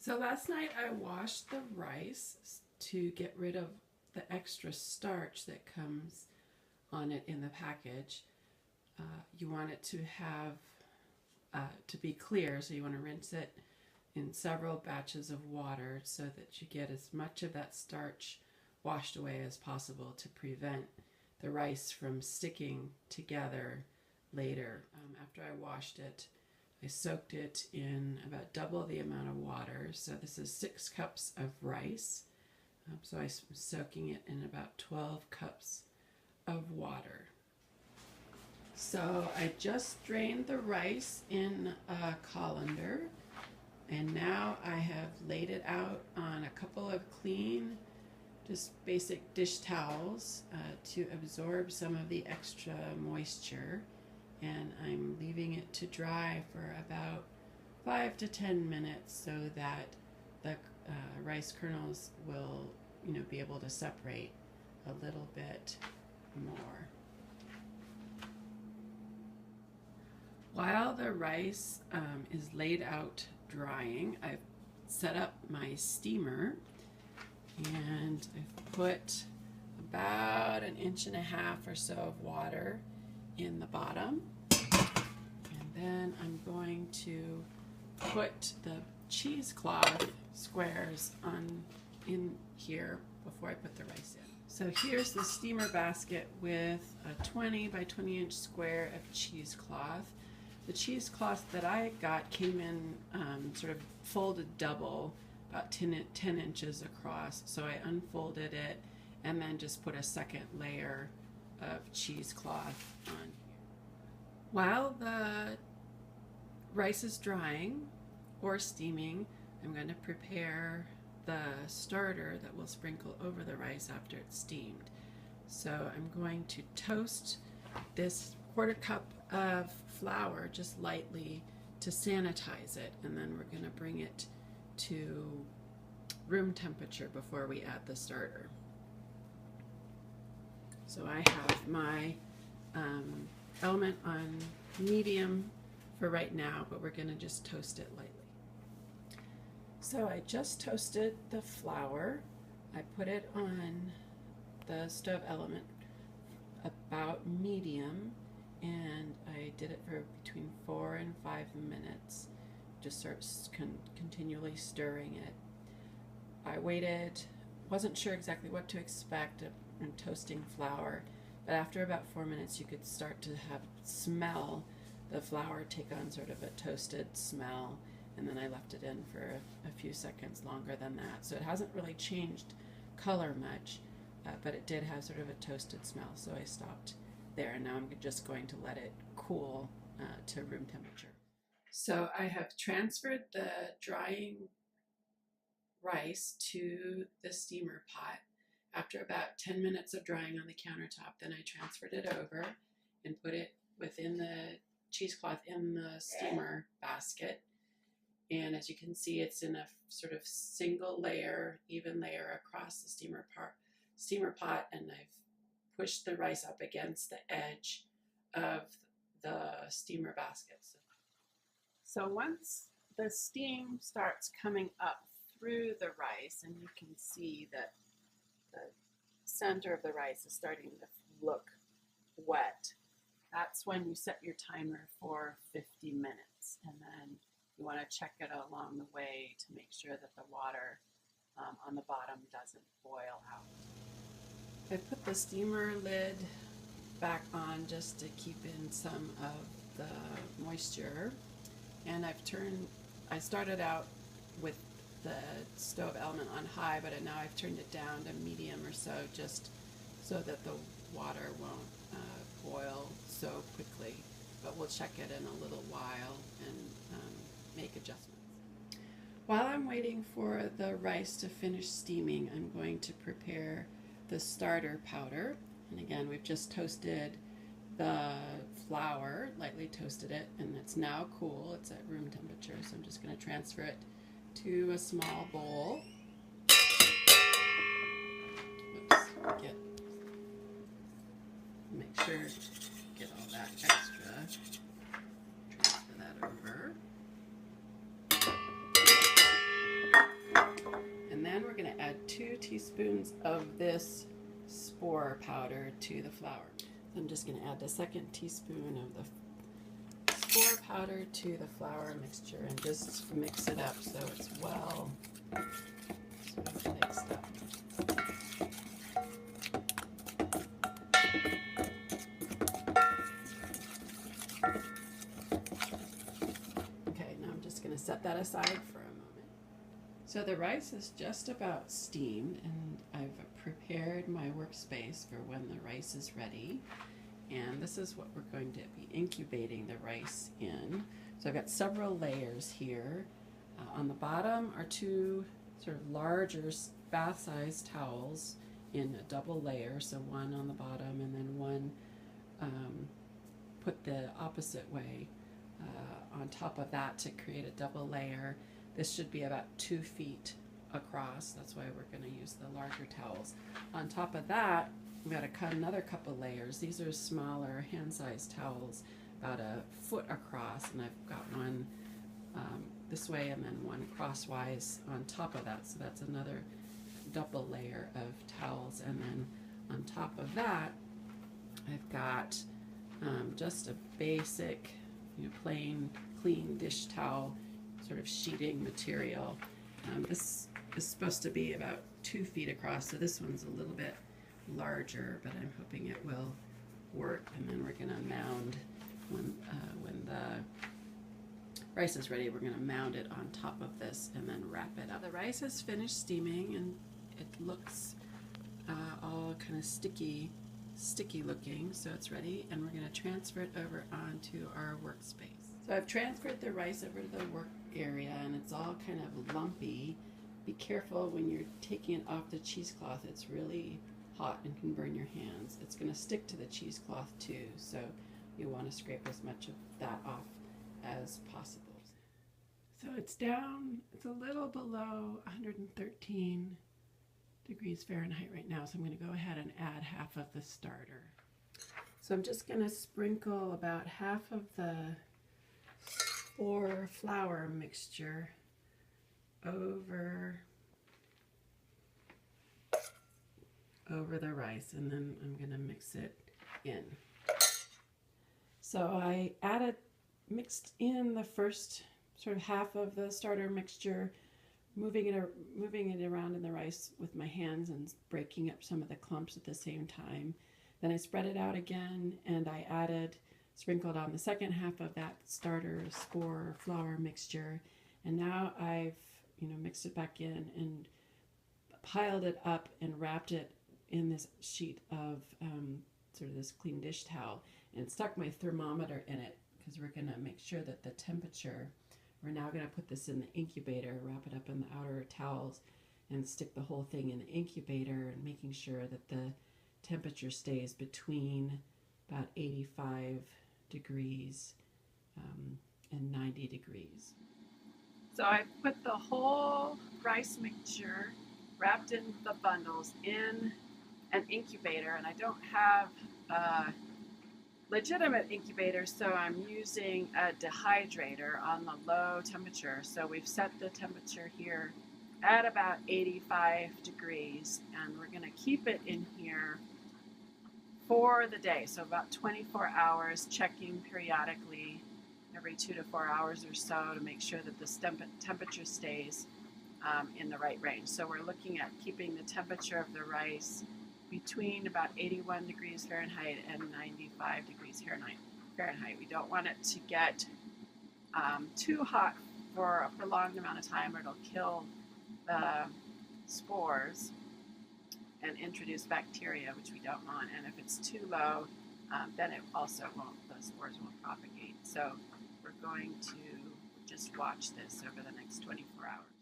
So last night I washed the rice to get rid of the extra starch that comes on it in the package. You want it to have to be clear, so you want to rinse it in several batches of water so that you get as much of that starch washed away as possible to prevent the rice from sticking together later. After I washed it, I soaked it in about double the amount of water. So this is 6 cups of rice. So I'm soaking it in about 12 cups of water. So I just drained the rice in a colander, and now I have laid it out on a couple of clean, just basic dish towels to absorb some of the extra moisture. And I'm leaving it to dry for about 5 to 10 minutes so that the rice kernels will, be able to separate a little bit more. While the rice is laid out drying, I've set up my steamer and I've put about 1.5 inches or so of water in the bottom, and then I'm going to put the cheesecloth squares in here before I put the rice in. So here's the steamer basket with a 20 by 20 inch square of cheesecloth. The cheesecloth that I got came in sort of folded double, about 10 inches across, so I unfolded it and then just put a second layer of cheesecloth on here. While the rice is drying or steaming, I'm going to prepare the starter that will sprinkle over the rice after it's steamed. So I'm going to toast this 1/4 cup of flour just lightly to sanitize it, and then we're going to bring it to room temperature before we add the starter. So I have my element on medium for right now, but we're going to just toast it lightly. So I just toasted the flour. I put it on the stove element about medium, and I did it for between 4 and 5 minutes, just sort of continually stirring it. I waited, wasn't sure exactly what to expect in toasting flour, but after about 4 minutes you could start to smell the flour take on sort of a toasted smell, and then I left it in for a few seconds longer than that. So it hasn't really changed color much, but it did have sort of a toasted smell, so I stopped there, and now I'm just going to let it cool to room temperature. So I have transferred the drying rice to the steamer pot. After about 10 minutes of drying on the countertop, then I transferred it over and put it within the cheesecloth in the steamer basket. And as you can see, it's in a sort of single layer, even layer across the steamer pot, and I've pushed the rice up against the edge of the steamer basket. So once the steam starts coming up through the rice, and you can see that the center of the rice is starting to look wet, that's when you set your timer for 50 minutes. And then you want to check it along the way to make sure that the water on the bottom doesn't boil out. I put the steamer lid back on just to keep in some of the moisture, and I started out with the stove element on high, but now I've turned it down to medium or so, just so that the water won't boil so quickly. But we'll check it in a little while and make adjustments. While I'm waiting for the rice to finish steaming, I'm going to prepare the starter powder. And again, we've just toasted the flour, lightly toasted it, and it's now cool. It's at room temperature, so I'm just going to transfer it to a small bowl. Oops, make sure get all that extra. Transfer that over. teaspoons of this spore powder to the flour. I'm just going to add the 2nd teaspoon of the spore powder to the flour mixture and just mix it up so it's well sort of mixed up. Okay, now I'm just going to set that aside for a moment. So the rice is just about steamed, and I've prepared my workspace for when the rice is ready. And this is what we're going to be incubating the rice in. So I've got several layers here. On the bottom are 2 sort of larger bath-sized towels in a double layer. So one on the bottom and then one put the opposite way on top of that to create a double layer. This should be about 2 feet across. That's why we're going to use the larger towels. On top of that, I'm going to cut another couple layers. These are smaller hand-sized towels, about 1 foot across, and I've got one this way and then one crosswise on top of that. So that's another double layer of towels. And then on top of that, I've got just a basic, plain, clean dish towel, sort of sheeting material. This is supposed to be about 2 feet across, so this one's a little bit larger, but I'm hoping it will work. And then we're going to mound, when the rice is ready, we're going to mound it on top of this and then wrap it up. The rice is finished steaming and it looks all kind of sticky looking, so it's ready, and we're going to transfer it over onto our workspace. So I've transferred the rice over to the work area, and it's all kind of lumpy. Be careful when you're taking it off the cheesecloth. It's really hot and can burn your hands. It's going to stick to the cheesecloth too, so you want to scrape as much of that off as possible. So it's down, it's a little below 113 degrees Fahrenheit right now, so I'm going to go ahead and add half of the starter. So I'm just going to sprinkle about half of the spore flour mixture over the rice, and then I'm going to mix it in. So I mixed in the first sort of half of the starter mixture, moving it around in the rice with my hands and breaking up some of the clumps at the same time. Then I spread it out again, and I sprinkled on the second half of that starter spore flour mixture, and now I've mixed it back in and piled it up and wrapped it in this sheet of sort of this clean dish towel, and stuck my thermometer in it because we're going to make sure that the temperature, we're now going to put this in the incubator, wrap it up in the outer towels and stick the whole thing in the incubator, and making sure that the temperature stays between about 85 degrees and 90 degrees. So I put the whole rice mixture wrapped in the bundles in an incubator, and I don't have a legitimate incubator, so I'm using a dehydrator on the low temperature. So we've set the temperature here at about 85 degrees, and we're going to keep it in here for the day, so about 24 hours, checking periodically every 2 to 4 hours or so to make sure that the temperature stays in the right range. So we're looking at keeping the temperature of the rice between about 81 degrees Fahrenheit and 95 degrees Fahrenheit. We don't want it to get too hot for a prolonged amount of time, or it'll kill the spores and introduce bacteria, which we don't want. And if it's too low, then it also the spores won't propagate. So we're going to just watch this over the next 24 hours.